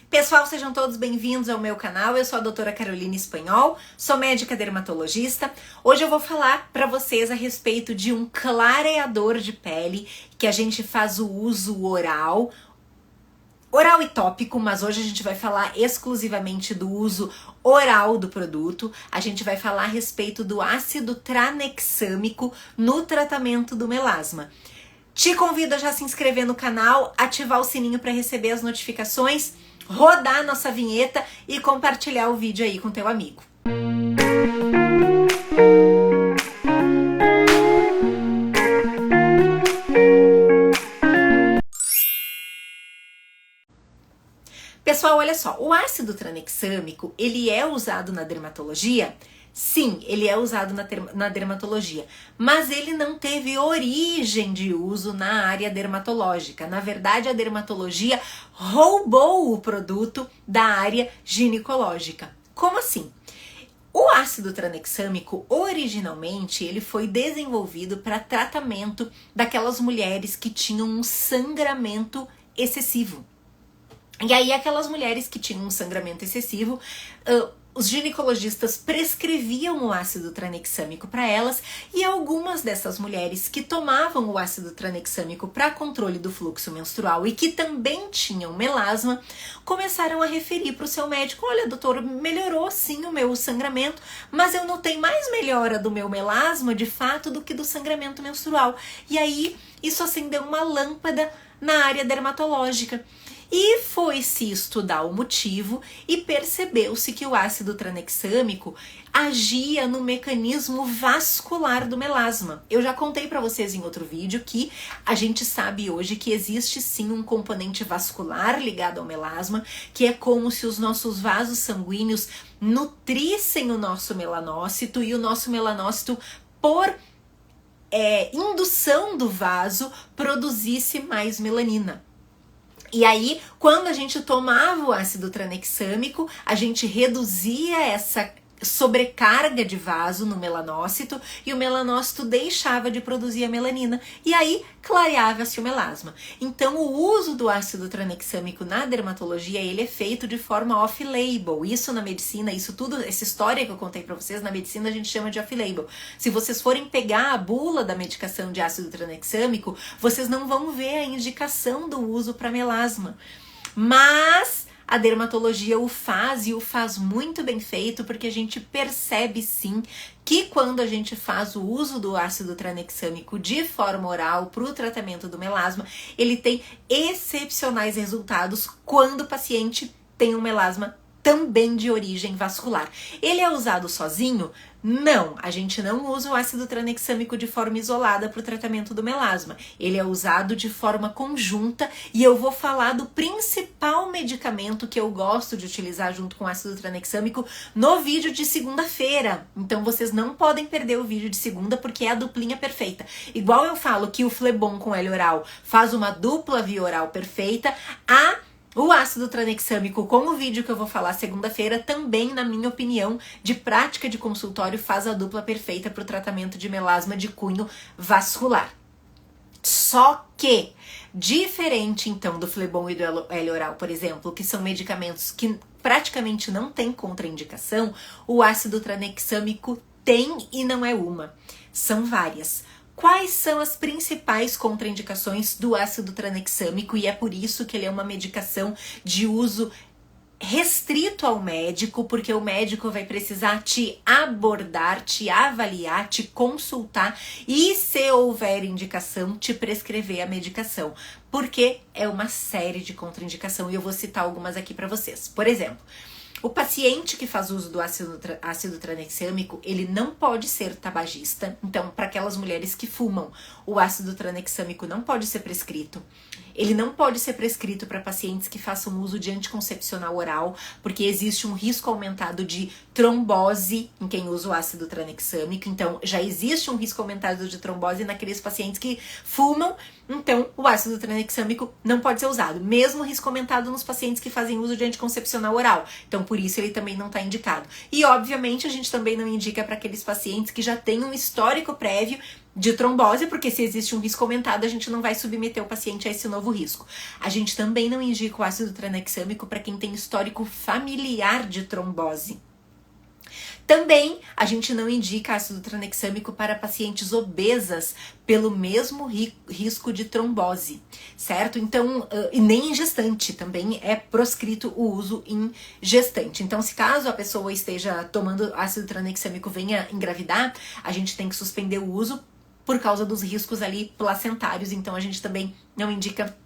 Pessoal, sejam todos bem-vindos ao meu canal. Eu sou a doutora Carolina Espanhol, sou médica dermatologista. Hoje eu vou falar para vocês a respeito de um clareador de pele que a gente faz o uso oral e tópico, mas hoje a gente vai falar exclusivamente do uso oral do produto. A gente vai falar a respeito do ácido tranexâmico no tratamento do melasma. Te convido a já se inscrever no canal, ativar o sininho para receber as notificações, rodar a nossa vinheta e compartilhar o vídeo aí com teu amigo. Pessoal, olha só, o ácido tranexâmico, ele é usado na dermatologia? Sim, ele é usado na dermatologia, mas ele não teve origem de uso na área dermatológica. Na verdade, a dermatologia roubou o produto da área ginecológica. Como assim? O ácido tranexâmico, originalmente, ele foi desenvolvido para tratamento daquelas mulheres que tinham um sangramento excessivo. E aí, aquelas mulheres que tinham um sangramento excessivo, os ginecologistas prescreviam o ácido tranexâmico para elas, e algumas dessas mulheres que tomavam o ácido tranexâmico para controle do fluxo menstrual e que também tinham melasma, começaram a referir para o seu médico: olha, doutor, melhorou sim o meu sangramento, mas eu notei mais melhora do meu melasma, de fato, do que do sangramento menstrual. E aí, isso acendeu uma lâmpada na área dermatológica. E foi-se estudar o motivo e percebeu-se que o ácido tranexâmico agia no mecanismo vascular do melasma. Eu já contei para vocês em outro vídeo que a gente sabe hoje que existe sim um componente vascular ligado ao melasma, que é como se os nossos vasos sanguíneos nutrissem o nosso melanócito e o nosso melanócito, por indução do vaso, produzisse mais melanina. E aí, quando a gente tomava o ácido tranexâmico, a gente reduzia essa sobrecarga de vaso no melanócito e o melanócito deixava de produzir a melanina. E aí, clareava-se o melasma. Então, o uso do ácido tranexâmico na dermatologia, ele é feito de forma off-label. Isso na medicina, isso tudo, essa história que eu contei pra vocês, na medicina a gente chama de off-label. Se vocês forem pegar a bula da medicação de ácido tranexâmico, vocês não vão ver a indicação do uso para melasma. Mas a dermatologia o faz, e o faz muito bem feito, porque a gente percebe sim que quando a gente faz o uso do ácido tranexâmico de forma oral para o tratamento do melasma, ele tem excepcionais resultados quando o paciente tem um melasma também de origem vascular. Ele é usado sozinho? Não, a gente não usa o ácido tranexâmico de forma isolada para o tratamento do melasma. Ele é usado de forma conjunta, e eu vou falar do principal medicamento que eu gosto de utilizar junto com o ácido tranexâmico no vídeo de segunda-feira. Então vocês não podem perder o vídeo de segunda, porque é a duplinha perfeita. Igual eu falo que o Flebon com L oral faz uma dupla via oral perfeita, o ácido tranexâmico, com o vídeo que eu vou falar segunda-feira, também, na minha opinião, de prática de consultório, faz a dupla perfeita para o tratamento de melasma de cunho vascular. Só que, diferente então do Flebon e do L oral, por exemplo, que são medicamentos que praticamente não têm contraindicação, o ácido tranexâmico tem, e não é uma, são várias. Quais são as principais contraindicações do ácido tranexâmico? E é por isso que ele é uma medicação de uso restrito ao médico, porque o médico vai precisar te abordar, te avaliar, te consultar e, se houver indicação, te prescrever a medicação, porque é uma série de contraindicação, e eu vou citar algumas aqui para vocês. Por exemplo, o paciente que faz uso do ácido tranexâmico, ele não pode ser tabagista. Então, para aquelas mulheres que fumam, o ácido tranexâmico não pode ser prescrito. Ele não pode ser prescrito para pacientes que façam uso de anticoncepcional oral, porque existe um risco aumentado de trombose em quem usa o ácido tranexâmico. Então, já existe um risco aumentado de trombose naqueles pacientes que fumam Então, o ácido tranexâmico não pode ser usado, mesmo risco aumentado nos pacientes que fazem uso de anticoncepcional oral. Então, por isso ele também não está indicado. E, obviamente, a gente também não indica para aqueles pacientes que já têm um histórico prévio de trombose, porque se existe um risco aumentado, a gente não vai submeter o paciente a esse novo risco. A gente também não indica o ácido tranexâmico para quem tem histórico familiar de trombose. Também a gente não indica ácido tranexâmico para pacientes obesas pelo mesmo risco de trombose, certo? Então, e nem em gestante, também é proscrito o uso em gestante. Então, se caso a pessoa esteja tomando ácido tranexâmico, venha engravidar, a gente tem que suspender o uso por causa dos riscos ali placentários, então a gente também não indica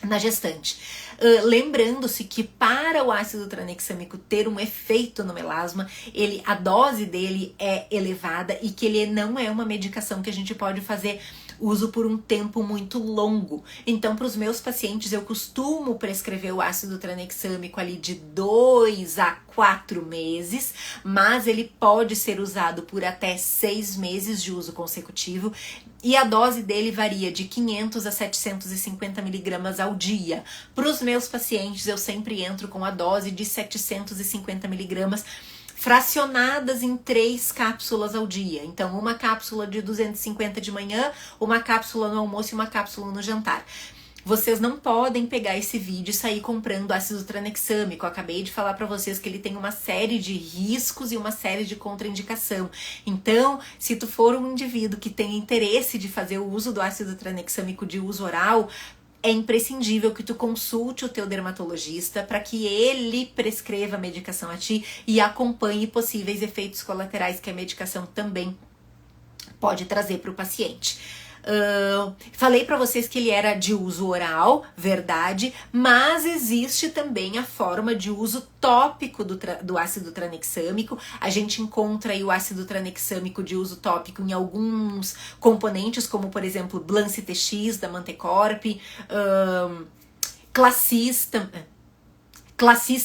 na gestante. Lembrando-se que para o ácido tranexâmico ter um efeito no melasma, a dose dele é elevada e que ele não é uma medicação que a gente pode fazer uso por um tempo muito longo. Então, para os meus pacientes, eu costumo prescrever o ácido tranexâmico ali de 2 a 4 meses, mas ele pode ser usado por até 6 meses de uso consecutivo e a dose dele varia de 500 a 750 miligramas ao dia. Para os meus pacientes, eu sempre entro com a dose de 750 miligramas fracionadas em 3 cápsulas ao dia. Então, uma cápsula de 250 de manhã, uma cápsula no almoço e uma cápsula no jantar. Vocês não podem pegar esse vídeo e sair comprando ácido tranexâmico. Eu acabei de falar para vocês que ele tem uma série de riscos e uma série de contraindicação. Então, se tu for um indivíduo que tem interesse de fazer o uso do ácido tranexâmico de uso oral, é imprescindível que tu consulte o teu dermatologista para que ele prescreva a medicação a ti e acompanhe possíveis efeitos colaterais que a medicação também pode trazer para o paciente. Falei para vocês que ele era de uso oral, verdade, mas existe também a forma de uso tópico do ácido tranexâmico. A gente encontra aí o ácido tranexâmico de uso tópico em alguns componentes, como por exemplo Blance TX da Mantecorp, Classis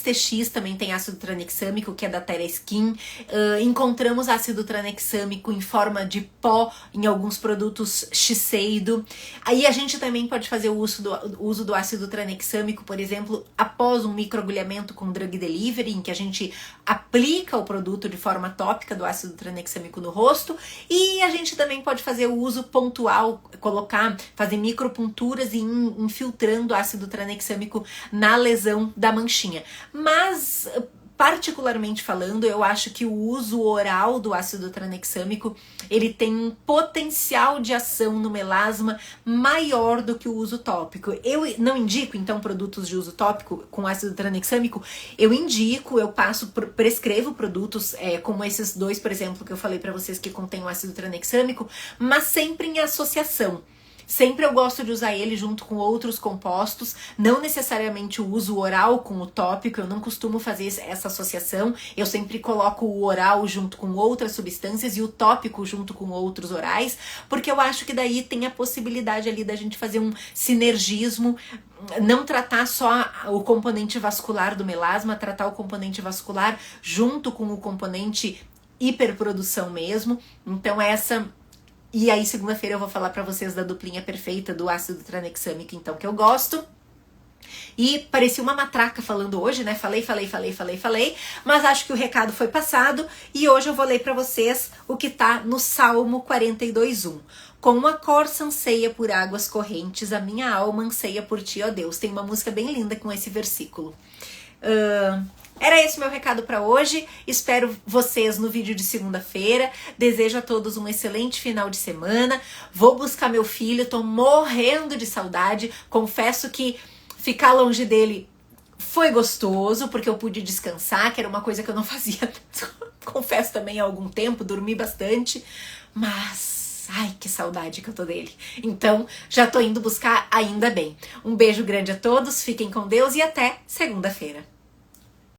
TX também tem ácido tranexâmico, que é da TheraSkin. Encontramos ácido tranexâmico em forma de pó em alguns produtos Shiseido. Aí a gente também pode fazer o uso do ácido tranexâmico, por exemplo, após um microagulhamento com drug delivery, em que a gente aplica o produto de forma tópica do ácido tranexâmico no rosto. E a gente também pode fazer o uso pontual, fazer micropunturas e infiltrando ácido tranexâmico na lesão da manchinha. Mas, particularmente falando, eu acho que o uso oral do ácido tranexâmico, ele tem um potencial de ação no melasma maior do que o uso tópico. Eu não indico, então, produtos de uso tópico com ácido tranexâmico. Eu prescrevo produtos como esses 2, por exemplo, que eu falei pra vocês que contêm o ácido tranexâmico, mas sempre em associação. Sempre eu gosto de usar ele junto com outros compostos, não necessariamente o uso oral com o tópico, eu não costumo fazer essa associação, eu sempre coloco o oral junto com outras substâncias e o tópico junto com outros orais, porque eu acho que daí tem a possibilidade ali da gente fazer um sinergismo, não tratar só o componente vascular do melasma, tratar o componente vascular junto com o componente hiperprodução mesmo. Então E aí, segunda-feira eu vou falar pra vocês da duplinha perfeita do ácido tranexâmico, então, que eu gosto. E parecia uma matraca falando hoje, né? Falei, mas acho que o recado foi passado. E hoje eu vou ler pra vocês o que tá no Salmo 42:1. Com uma corça anseia por águas correntes, a minha alma anseia por ti, ó Deus. Tem uma música bem linda com esse versículo. Era esse meu recado para hoje, espero vocês no vídeo de segunda-feira, desejo a todos um excelente final de semana, vou buscar meu filho, tô morrendo de saudade, confesso que ficar longe dele foi gostoso, porque eu pude descansar, que era uma coisa que eu não fazia, confesso também há algum tempo, dormi bastante, mas ai, que saudade que eu tô dele. Então, já tô indo buscar ainda bem. Um beijo grande a todos, fiquem com Deus e até segunda-feira.